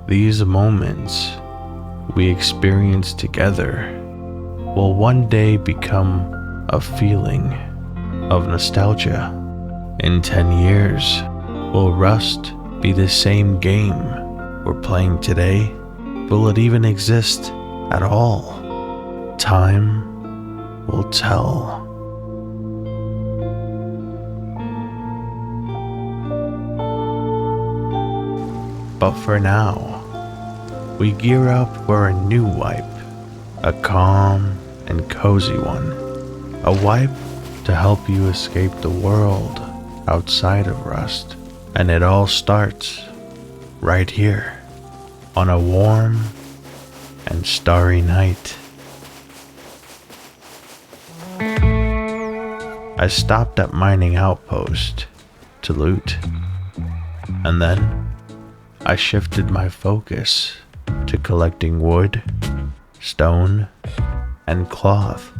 These moments we experience together will one day become a feeling of nostalgia. In 10 years, will Rust be the same game we're playing today? Will it even exist at all? Time will tell. But for now, we gear up for a new wipe, a calm and cozy one, a wipe to help you escape the world outside of Rust. And it all starts right here on a warm and starry night. I stopped at mining outpost to loot, and then I shifted my focus to collecting wood, stone, and cloth.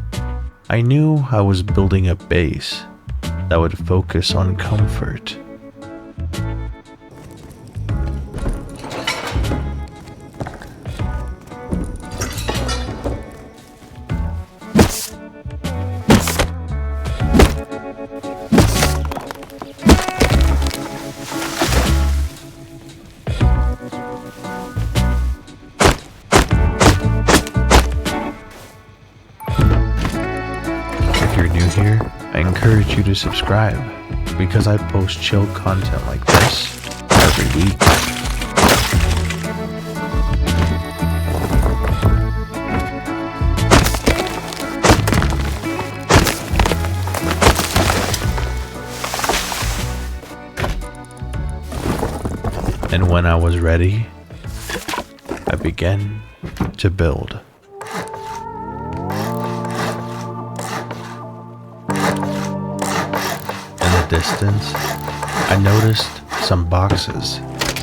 I knew I was building a base that would focus on comfort. Here, I encourage you to subscribe because I post chill content like this every week. And when I was ready, I began to build. Distance, I noticed some boxes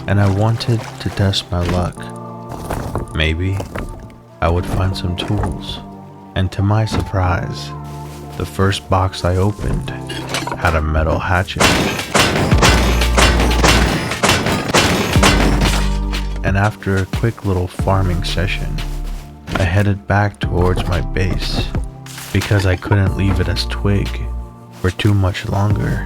and I wanted to test my luck. Maybe I would find some tools, and to my surprise, the first box I opened had a metal hatchet. And after a quick little farming session, I headed back towards my base because I couldn't leave it as twig for too much longer.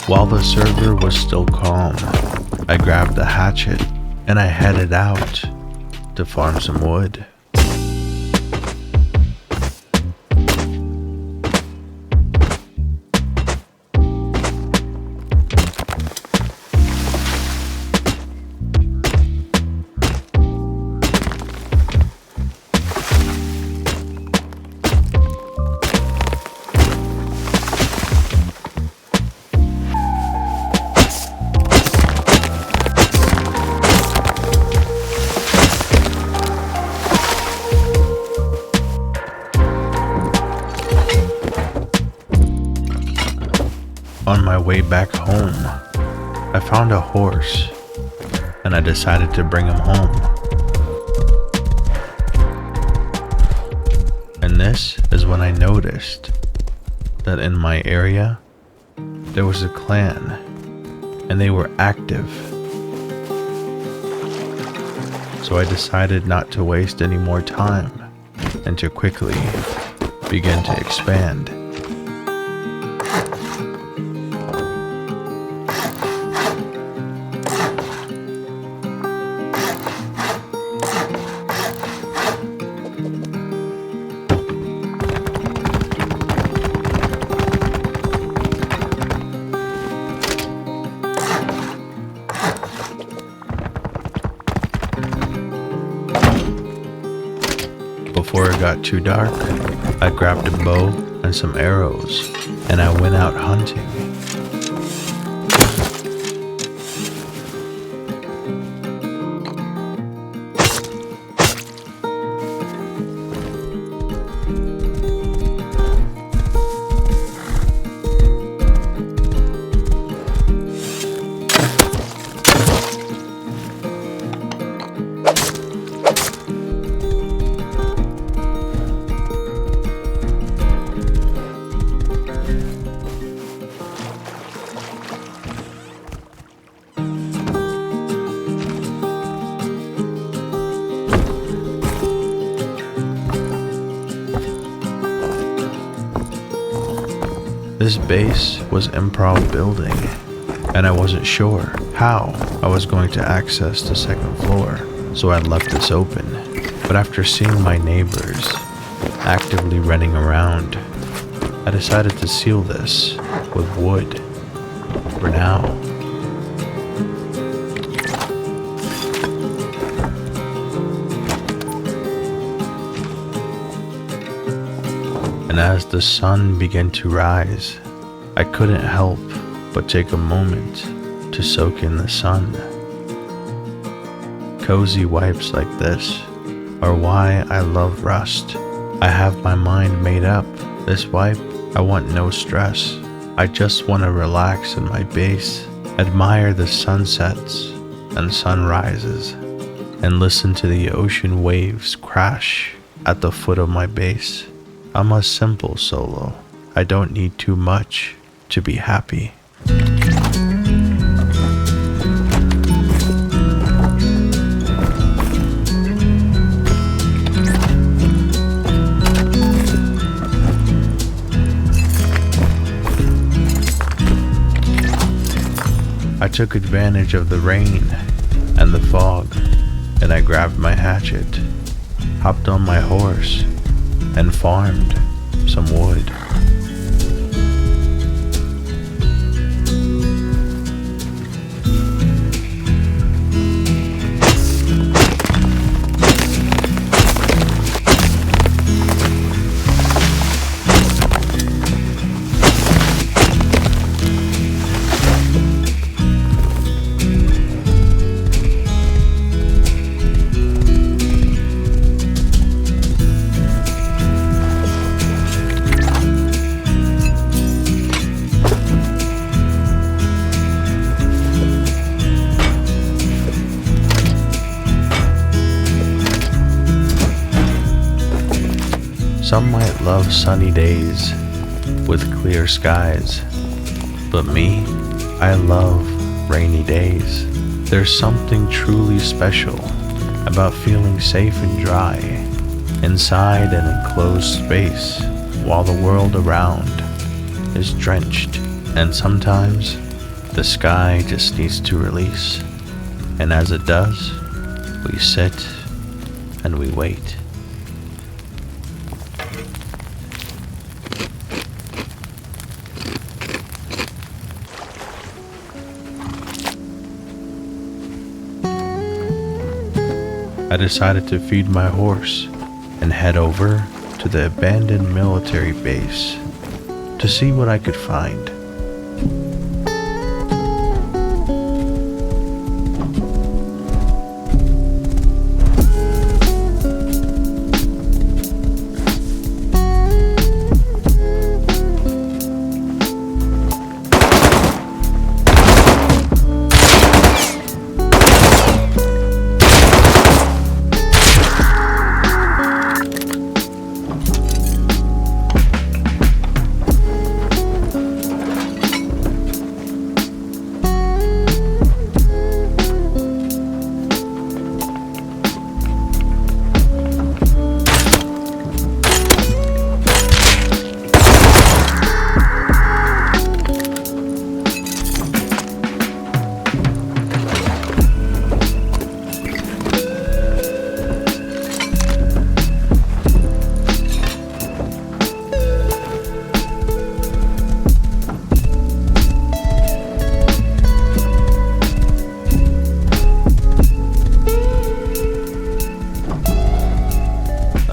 While the server was still calm, I grabbed the hatchet and I headed out to farm some wood. On my way back home, I found a horse and I decided to bring him home. And this is when I noticed that in my area, there was a clan and they were active. So I decided not to waste any more time and to quickly begin to expand. Before it got too dark, I grabbed a bow and some arrows, and I went out hunting. This base was improv building, and I wasn't sure how I was going to access the second floor, so I left this open. But after seeing my neighbors actively running around, I decided to seal this with wood for now. And as the sun began to rise, I couldn't help but take a moment to soak in the sun. Cozy wipes like this are why I love Rust. I have my mind made up. This wipe, I want no stress. I just want to relax in my base, admire the sunsets and sunrises, and listen to the ocean waves crash at the foot of my base. I'm a simple solo. I don't need too much to be happy. I took advantage of the rain and the fog, and I grabbed my hatchet, hopped on my horse, and farmed some wood. Some might love sunny days with clear skies, but me, I love rainy days. There's something truly special about feeling safe and dry inside an enclosed space while the world around is drenched, and sometimes the sky just needs to release, and as it does, we sit and we wait. I decided to feed my horse and head over to the abandoned military base to see what I could find.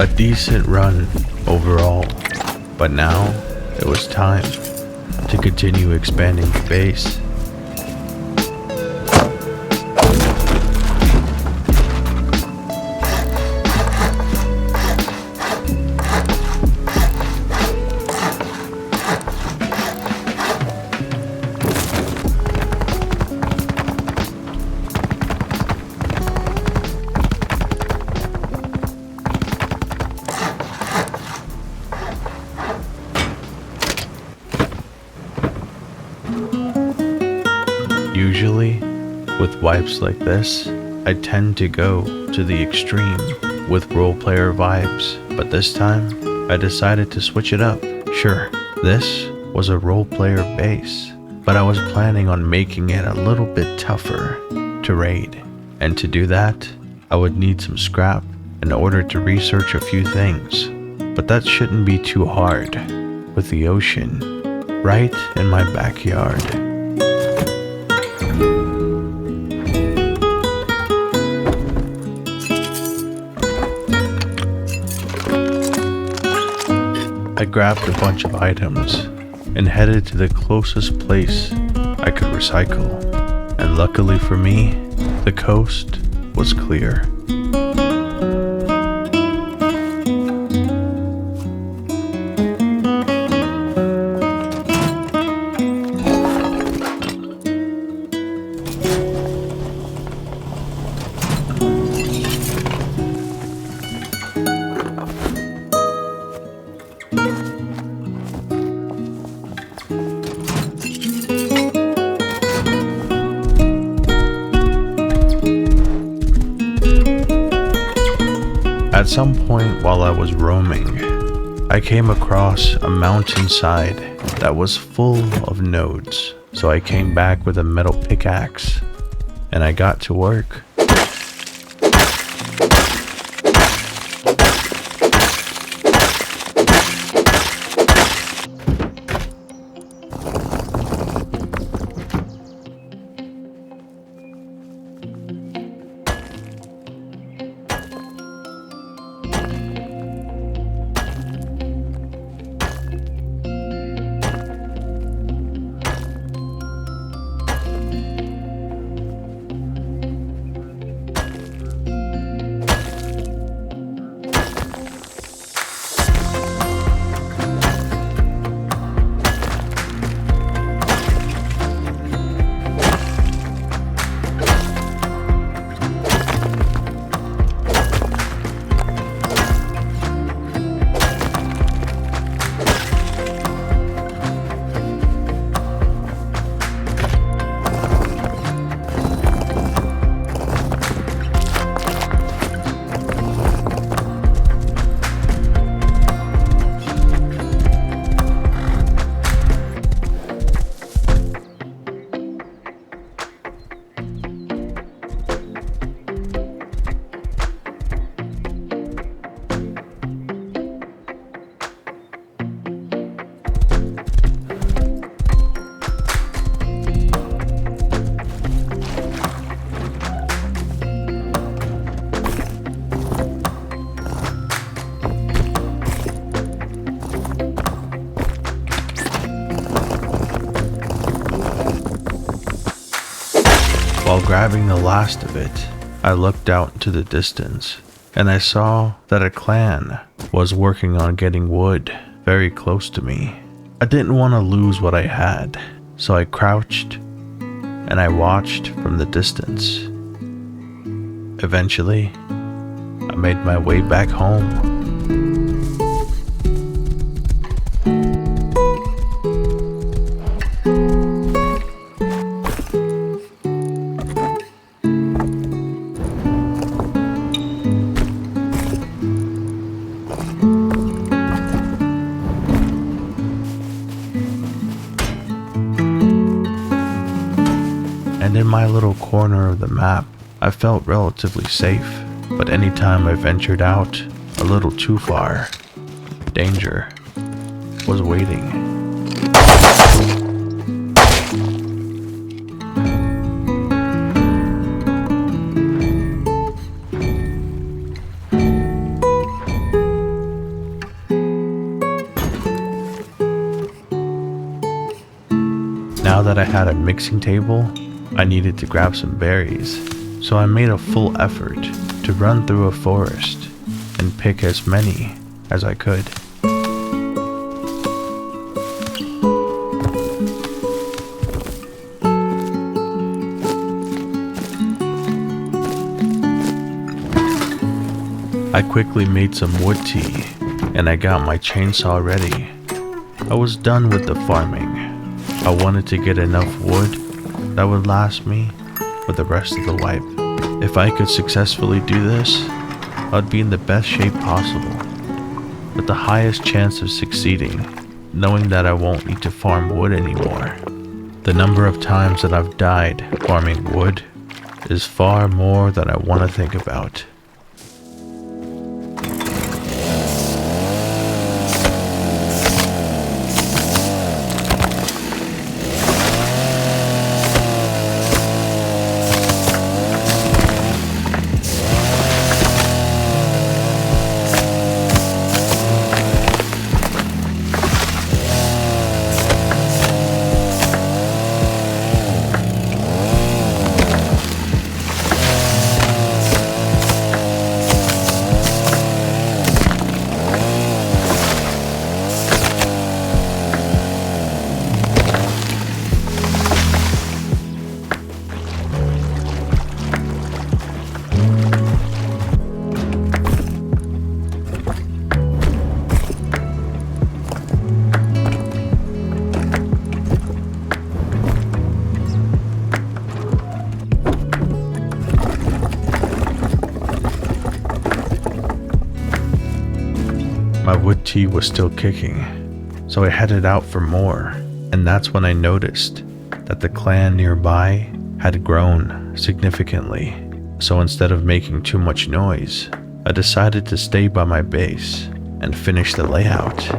A decent run overall, but now it was time to continue expanding the base. Usually, with wipes like this, I tend to go to the extreme with roleplayer vibes, but this time, I decided to switch it up. Sure, this was a roleplayer base, but I was planning on making it a little bit tougher to raid, and to do that, I would need some scrap in order to research a few things, but that shouldn't be too hard, with the ocean right in my backyard. I grabbed a bunch of items and headed to the closest place I could recycle, and luckily for me, the coast was clear. At some point while I was roaming, I came across a mountainside that was full of nodes, so I came back with a metal pickaxe and I got to work. While grabbing the last of it, I looked out into the distance, and I saw that a clan was working on getting wood very close to me. I didn't want to lose what I had, so I crouched and I watched from the distance. Eventually, I made my way back home. And in my little corner of the map, I felt relatively safe, but anytime I ventured out a little too far, danger was waiting. I had a mixing table, I needed to grab some berries, so I made a full effort to run through a forest and pick as many as I could. I quickly made some wood tea and I got my chainsaw ready. I was done with the farming. I wanted to get enough wood that would last me for the rest of the wipe. If I could successfully do this, I'd be in the best shape possible, with the highest chance of succeeding, knowing that I won't need to farm wood anymore. The number of times that I've died farming wood is far more than I want to think about. My wood tea was still kicking, so I headed out for more, and that's when I noticed that the clan nearby had grown significantly. So instead of making too much noise, I decided to stay by my base and finish the layout.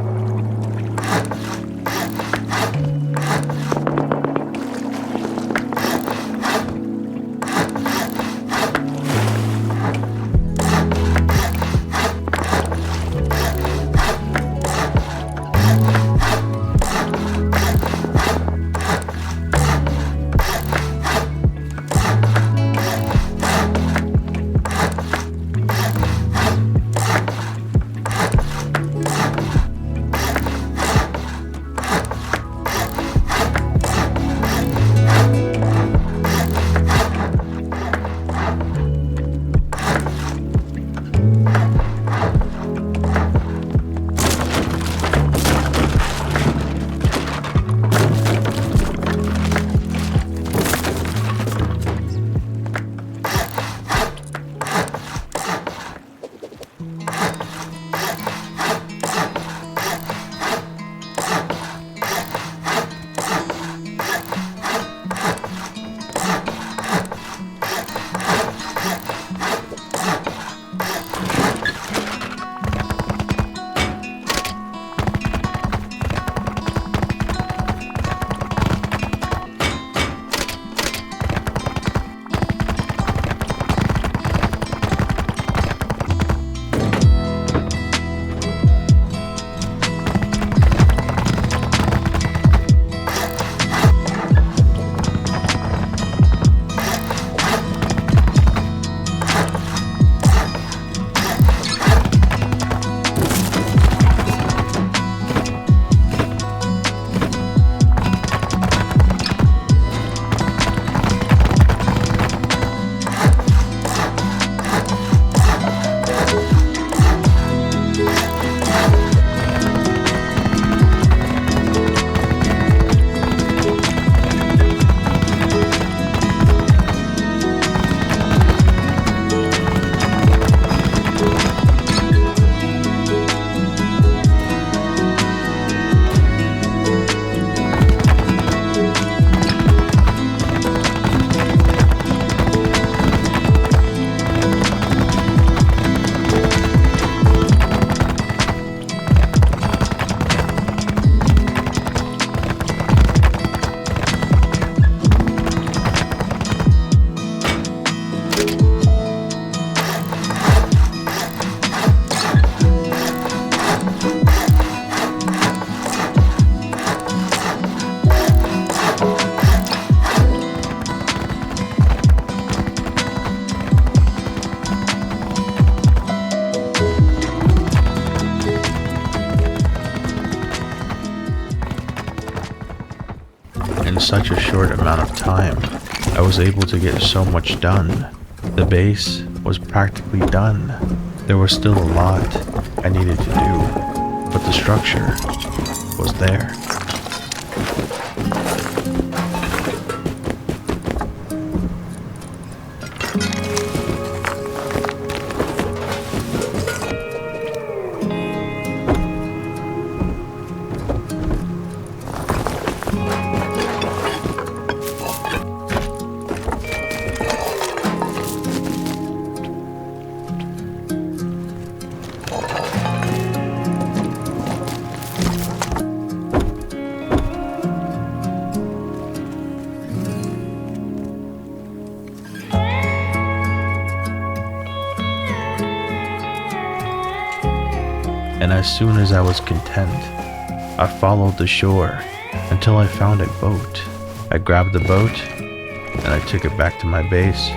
such a short amount of time, I was able to get so much done. The base was practically done. There was still a lot I needed to do, but the structure was there. And as soon as I was content, I followed the shore until I found a boat. I grabbed the boat and I took it back to my base.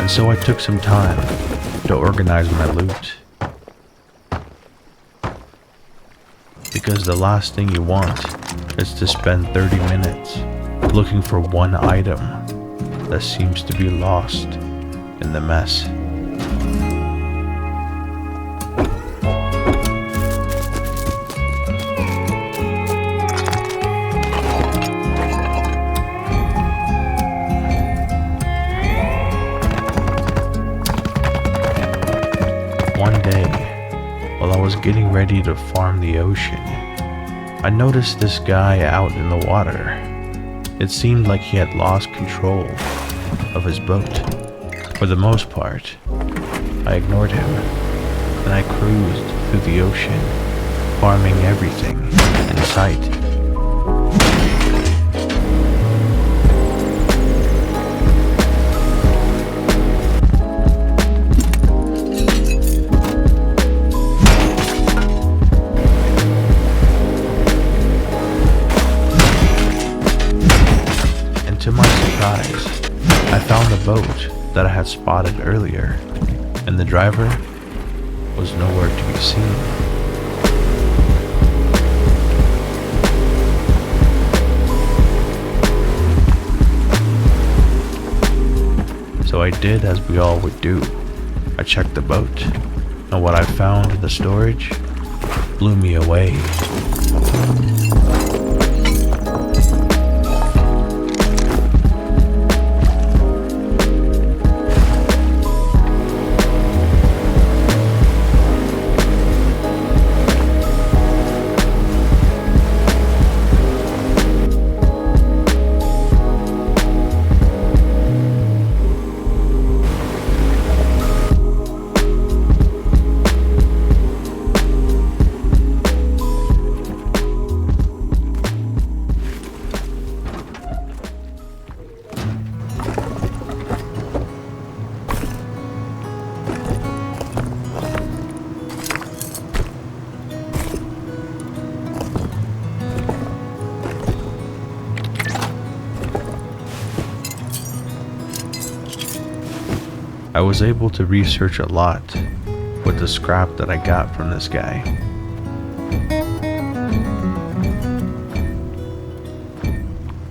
So I took some time to organize my loot, because the last thing you want is to spend 30 minutes looking for one item that seems to be lost in the mess. One day, while I was getting ready to farm the ocean, I noticed this guy out in the water. It seemed like he had lost control of his boat. For the most part, I ignored him, and I cruised through the ocean, farming everything in sight. To my surprise, I found the boat that I had spotted earlier, and the driver was nowhere to be seen. So I did as we all would do. I checked the boat, and what I found in the storage blew me away. I was able to research a lot with the scrap that I got from this guy.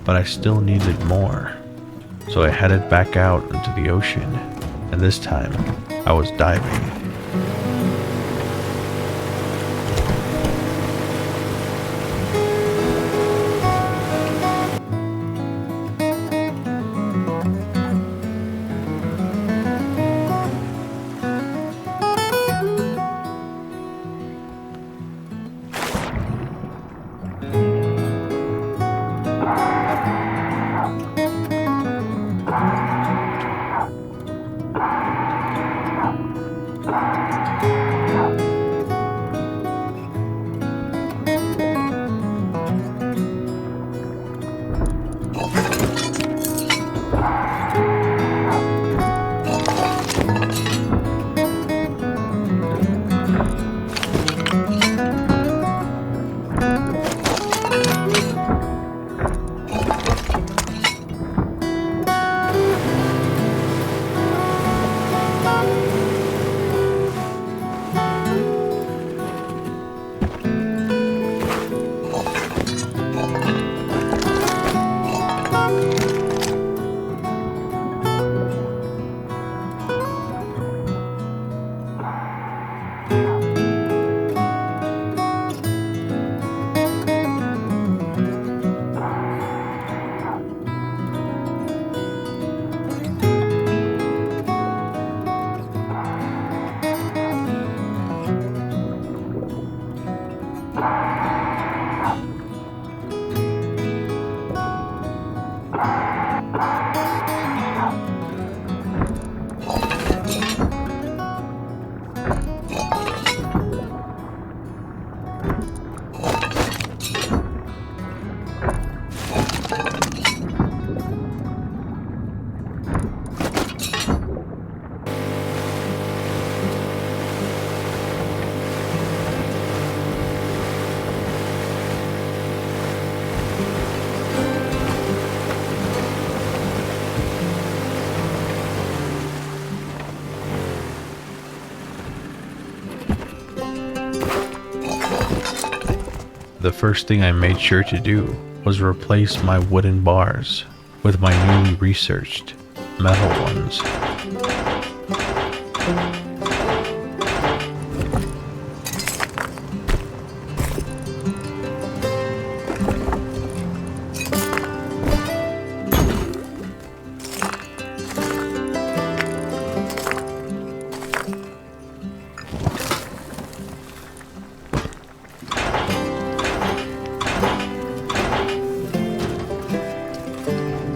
But I still needed more, so I headed back out into the ocean, and this time I was diving. the first thing I made sure to do was replace my wooden bars with my newly researched metal ones.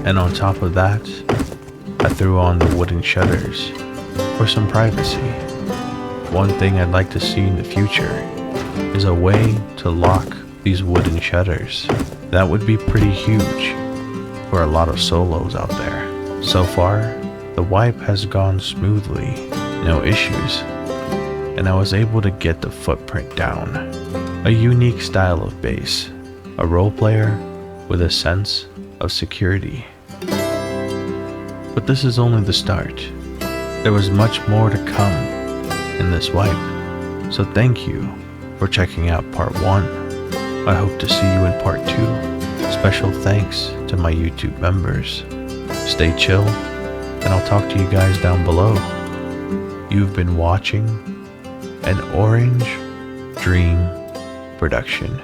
And on top of that, I threw on the wooden shutters for some privacy. One thing I'd like to see in the future is a way to lock these wooden shutters. That would be pretty huge for a lot of solos out there. So far, the wipe has gone smoothly, no issues, and I was able to get the footprint down. A unique style of base, a role player with a sense of security. But this is only the start. There was much more to come in this wipe. So thank you for checking out part 1. I hope to see you in part 2. Special thanks to my YouTube members. Stay chill, and I'll talk to you guys down below. You've been watching an Orange Dream production.